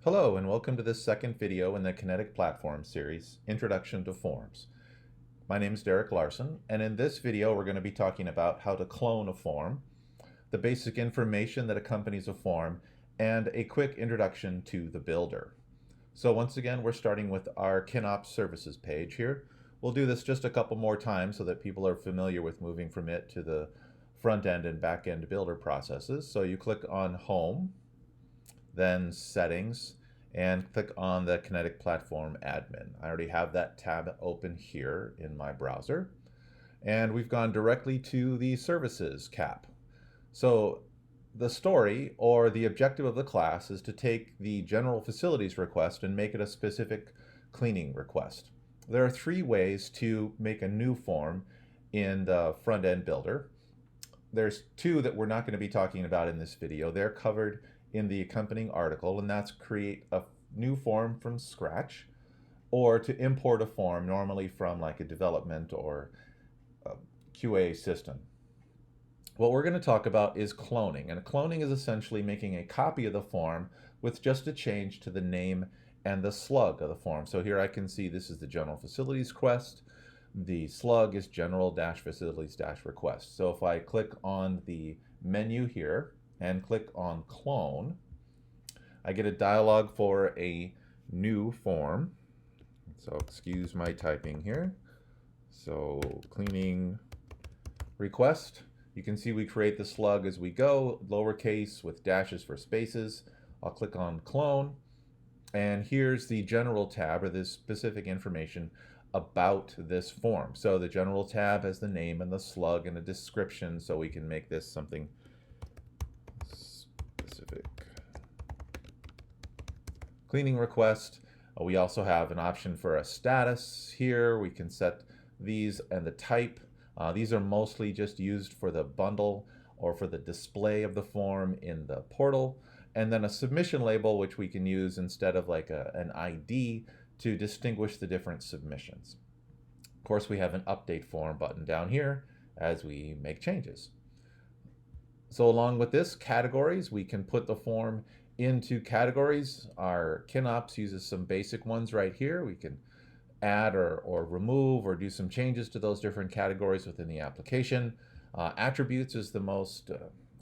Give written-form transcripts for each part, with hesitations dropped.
Hello and welcome to this second video in the Kinetic Platform series, Introduction to Forms. My name is Derek Larson, and in this video we're going to be talking about how to clone a form, the basic information that accompanies a form, and a quick introduction to the builder. So once again, we're starting with our KinOps services page here. We'll do this just a couple more times so that people are familiar with moving from it to the front end and back end builder processes. So you click on Home, then Settings, and click on the Kinetic Platform Admin. I already have that tab open here in my browser. And we've gone directly to the Services cap. So the story or the objective of the class is to take the general facilities request and make it a specific cleaning request. There are three ways to make a new form in the front-end builder. There's two that we're not going to be talking about in this video. They're covered in the accompanying article, and that's create a new form from scratch or to import a form normally from like a development or a QA system. What we're going to talk about is cloning, and cloning is essentially making a copy of the form with just a change to the name and the slug of the form. So here I can see this is the general facilities request. The slug is general-facilities-request. So if I click on the menu here and click on clone, I get a dialog for a new form. So excuse my typing here. So cleaning request. You can see we create the slug as we go, lowercase with dashes for spaces. I'll click on clone, and here's the general tab, or this specific information about this form. So the general tab has the name and the slug and a description, so we can make this something specific. Cleaning request. We also have an option for a status here. We can set these and the type. These are mostly just used for the bundle or for the display of the form in the portal. And then a submission label, which we can use instead of like an ID to distinguish the different submissions. Of course, we have an update form button down here as we make changes. So along with this, categories, we can put the form into categories. Our KinOps uses some basic ones right here. We can add or remove or do some changes to those different categories within the application. Attributes is the most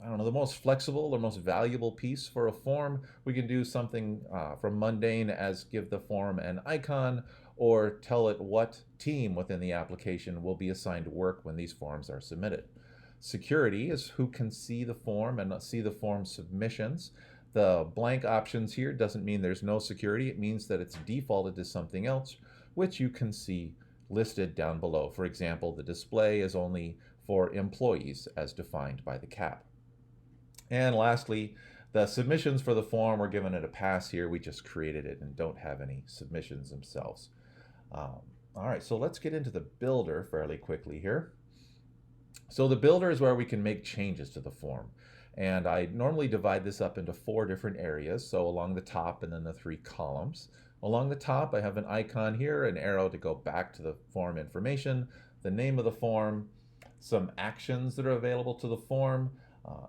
the most flexible or most valuable piece for a form. We can do something from mundane as give the form an icon or tell it what team within the application will be assigned work when these forms are submitted. Security is who can see the form and see the form submissions. The blank options here doesn't mean there's no security. It means that it's defaulted to something else, which you can see listed down below. For example, the display is only for employees as defined by the cap. And lastly, the submissions for the form, we're giving it a pass here. We just created it and don't have any submissions themselves. All right, so let's get into the builder fairly quickly here. So the builder is where we can make changes to the form. And I normally divide this up into 4 different areas. So along the top and then the 3 columns. Along the top, I have an icon here, an arrow to go back to the form information, the name of the form, some actions that are available to the form,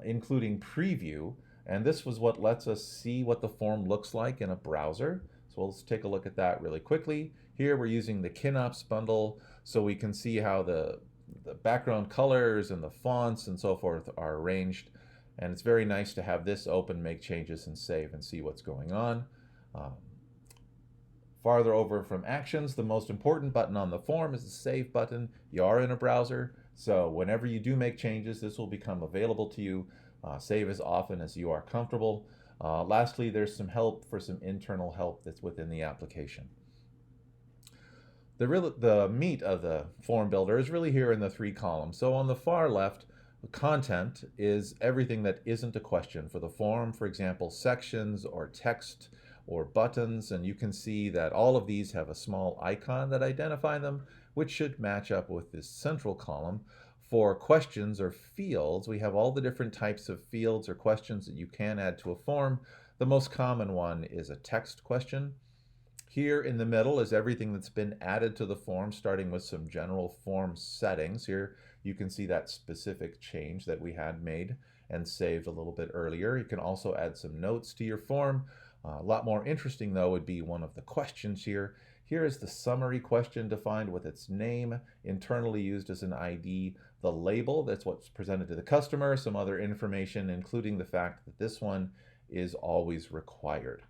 including preview. And this was what lets us see what the form looks like in a browser. So let's take a look at that really quickly. Here we're using the KinOps bundle so we can see how the background colors and the fonts and so forth are arranged. And it's very nice to have this open, make changes, and save and see what's going on. Farther over from actions, the most important button on the form is the Save button. You are in a browser, so whenever you do make changes, this will become available to you. Save as often as you are comfortable. Lastly, there's some help for some internal help that's within the application. The meat of the form builder is really here in the 3 columns. So on the far left, content is everything that isn't a question for the form, for example, sections or text or buttons, and you can see that all of these have a small icon that identify them, which should match up with this central column. For questions or fields, we have all the different types of fields or questions that you can add to a form. The most common one is a text question. Here in the middle is everything that's been added to the form, starting with some general form settings. Here you can see that specific change that we had made and saved a little bit earlier. You can also add some notes to your form. A lot more interesting, though, would be one of the questions here. Here is the summary question defined with its name, internally used as an ID, the label, that's what's presented to the customer, some other information, including the fact that this one is always required.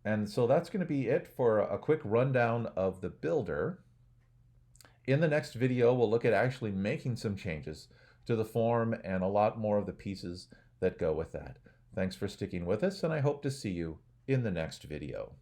And so that's going to be it for a quick rundown of the builder. In the next video, we'll look at actually making some changes to the form and a lot more of the pieces that go with that. Thanks for sticking with us, and I hope to see you in the next video.